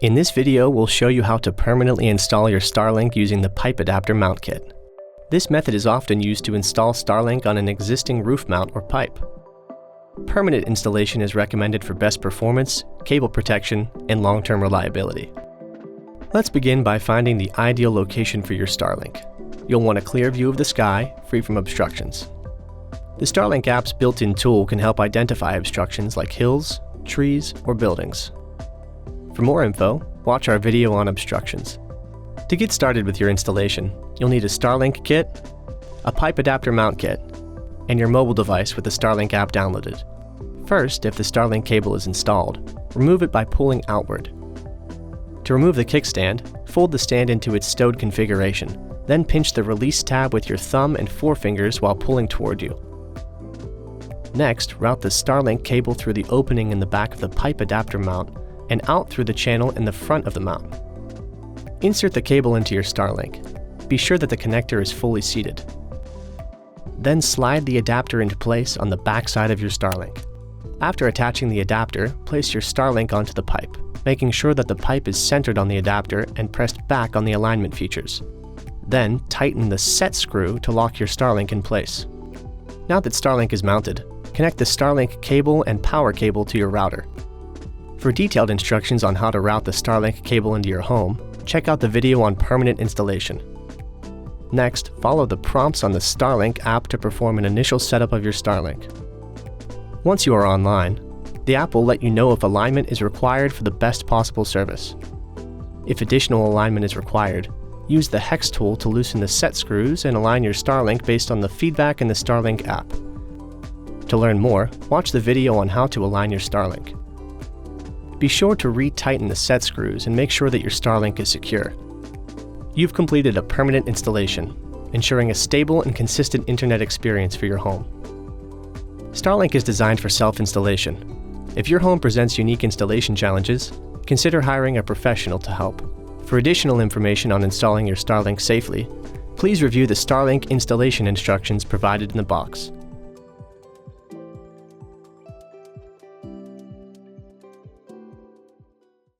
In this video, we'll show you how to permanently install your Starlink using the pipe adapter mount kit. This method is often used to install Starlink on an existing roof mount or pipe. Permanent installation is recommended for best performance, cable protection, and long-term reliability. Let's begin by finding the ideal location for your Starlink. You'll want a clear view of the sky, free from obstructions. The Starlink app's built-in tool can help identify obstructions like hills, trees, or buildings. For more info, watch our video on obstructions. To get started with your installation, you'll need a Starlink kit, a pipe adapter mount kit, and your mobile device with the Starlink app downloaded. First, if the Starlink cable is installed, remove it by pulling outward. To remove the kickstand, fold the stand into its stowed configuration, then pinch the release tab with your thumb and forefingers while pulling toward you. Next, route the Starlink cable through the opening in the back of the pipe adapter mount and out through the channel in the front of the mount. Insert the cable into your Starlink. Be sure that the connector is fully seated. Then slide the adapter into place on the back side of your Starlink. After attaching the adapter, place your Starlink onto the pipe, making sure that the pipe is centered on the adapter and pressed back on the alignment features. Then tighten the set screw to lock your Starlink in place. Now that Starlink is mounted, connect the Starlink cable and power cable to your router. For detailed instructions on how to route the Starlink cable into your home, check out the video on permanent installation. Next, follow the prompts on the Starlink app to perform an initial setup of your Starlink. Once you are online, the app will let you know if alignment is required for the best possible service. If additional alignment is required, use the hex tool to loosen the set screws and align your Starlink based on the feedback in the Starlink app. To learn more, watch the video on how to align your Starlink. Be sure to retighten the set screws and make sure that your Starlink is secure. You've completed a permanent installation, ensuring a stable and consistent internet experience for your home. Starlink is designed for self-installation. If your home presents unique installation challenges, consider hiring a professional to help. For additional information on installing your Starlink safely, please review the Starlink installation instructions provided in the box.